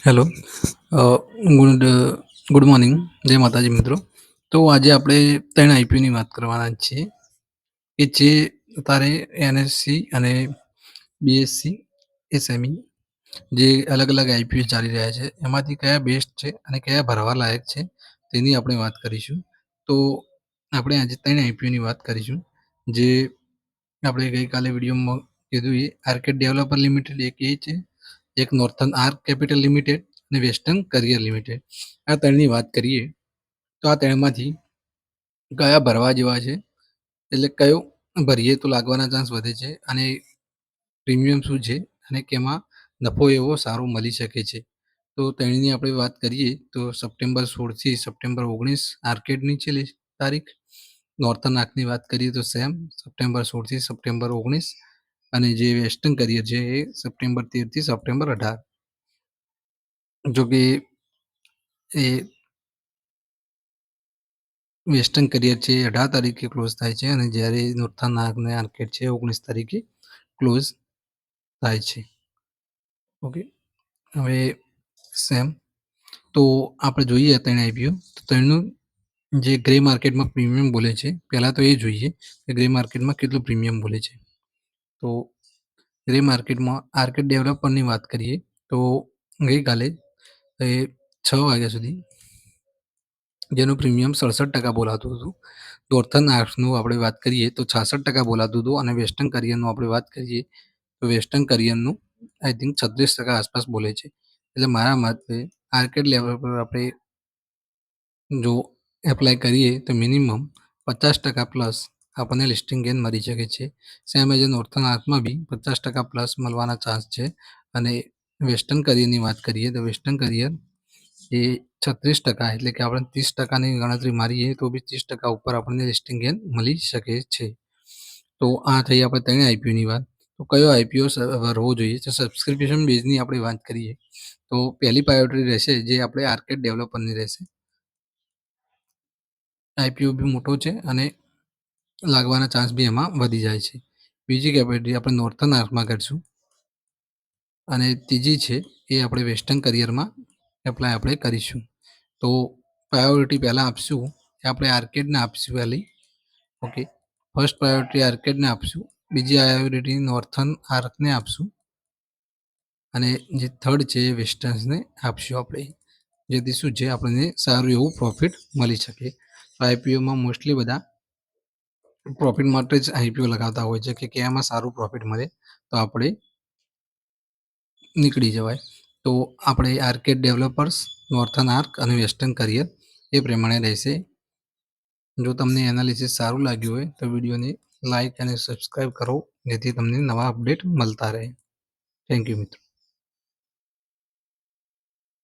Hello. અ, good good morning. જય માતાજી મિત્રો. તો આજે આપણે 3 આઈપીઓની વાત કરવાના છીએ કે જે તારે એનએસસી અને બીએસસી, એસએમઈ જે અલગ-અલગ આઈપીઓ ચાલી રહ્યા છે, એમાંથી કયા બેસ્ટ છે અને કયા ભરવા લાયક છે, તેની આપણે વાત કરીશું. તો આપણે આજે 3 આઈપીઓની વાત કરીશું. જે આપણે ગઈકાલે વિડીયોમાં કીધું એ આર્કેડ ડેવલપર લિમિટેડ એક એ છે, એક નોર્થન આર્ક કેપિટલ લિમિટેડ અને વેસ્ટર્ન કરિયર લિમિટેડ. આ ત્રણની વાત કરીએ તો આ ત્રણમાંથી કયા ભરવા જેવા છે, એટલે કયો ભરીએ તો લાગવાના ચાન્સ વધે છે અને પ્રીમિયમ શું છે અને કેમાં નફો એવો સારો મળી શકે છે. તો તેણીની આપણે વાત કરીએ તો સપ્ટેમ્બર 16થી સપ્ટેમ્બર 19 આર્કેડની છે તારીખ. નોર્થન આર્કની વાત કરીએ તો સેમ સપ્ટેમ્બર 16થી સપ્ટેમ્બર 19 અને જે વેસ્ટર્ન કરિયર છે એ સપ્ટેમ્બર 13થી સપ્ટેમ્બર 18. જો કે એ વેસ્ટર્ન કરિયર છે એ 18 તારીખે ક્લોઝ થાય છે અને જ્યારે નોર્થન આર્કને આર્કેડ છે 19 તારીખે ક્લોઝ થાય છે. ઓકે, હવે સેમ તો આપણે જોઈએ ત્રણ આઈપીઓ. તો ત્રણનું જે ગ્રે માર્કેટમાં પ્રીમિયમ બોલે છે, પહેલાં તો એ જોઈએ કે ગ્રે માર્કેટમાં કેટલું પ્રીમિયમ બોલે છે. તો ગ્રે માર્કેટમાં આર્કેડ ડેવલપરની વાત કરીએ તો ગઈકાલે એ 6 વાગ્યા સુધી જેનું પ્રીમિયમ 67% બોલાતું હતું. નોર્થન આર્ક્સનું આપણે વાત કરીએ તો 66% બોલાતું હતું અને વેસ્ટર્ન કરિયરનું આપણે વાત કરીએ તો વેસ્ટર્ન કરિયરનું આઈ થિંક 36% આસપાસ બોલે છે. એટલે મારા મતે આર્કેડ લેવલ પર આપણે જો એપ્લાય કરીએ તો મિનિમમ 50% પ્લસ આપણને લિસ્ટિંગ ગેઇન મળી શકે છે. સેમ એઝ નોર્થન આર્કમાં બી 50% પ્લસ મળવાના ચાન્સ છે. અને વેસ્ટર્ન કરિયરની વાત કરીએ તો વેસ્ટર્ન કરિયર એ 36% એટલે કે આપણે 30%ની ગણતરી મારીએ તો બી 30% ઉપર આપણને લિસ્ટિંગ ગેઇન મળી શકે છે. તો આ થઈ આપણે ત્રણ આઈપીઓની વાત. તો કયો આઈપીઓ ભરવો જોઈએ? તો સબસ્ક્રિપ્શન બેઝની આપણે વાત કરીએ તો પહેલી પ્રાયોરિટી રહેશે જે આપણે આર્કેડ ડેવલપરની રહેશે. આઈપીઓ બી મોટો છે અને લાગવાના ચાન્સ બી એમાં વધી જાય છે. બીજી કેટેગરી આપણે નોર્થન આર્કમાં કરીશું અને ત્રીજી છે એ આપણે વેસ્ટર્ન કરિયરમાં એપ્લાય આપણે કરીશું. તો પ્રાયોરિટી પહેલાં આપશું એ આપણે આર્કેડને આપશું પહેલી. ઓકે, ફર્સ્ટ પ્રાયોરિટી આર્કેડને આપશું, બીજી પ્રાયોરિટી નોર્થન આર્કને આપશું અને જે થર્ડ છે એ વેસ્ટર્ન્સને આપશું આપણે, જેથી શું છે આપણને સારું એવું પ્રોફિટ મળી શકે. આઈપીઓમાં મોસ્ટલી બધા પ્રોફિટ માટે જ આઈપીઓ લગાવતા હોય છે કે એમાં સારું પ્રોફિટ મળે તો આપણે નીકળી જવાય. તો આપણે આર્કેડ ડેવલપર્સ, નોર્થન આર્ક અને વેસ્ટર્ન કરિયર એ પ્રમાણે રહેશે. જો તમને એનાલિસિસ સારું લાગ્યું હોય તો વિડીયોને લાઇક અને સબસ્ક્રાઈબ કરો, જેથી તમને નવા અપડેટ મળતા રહે. થેન્ક યુ મિત્રો.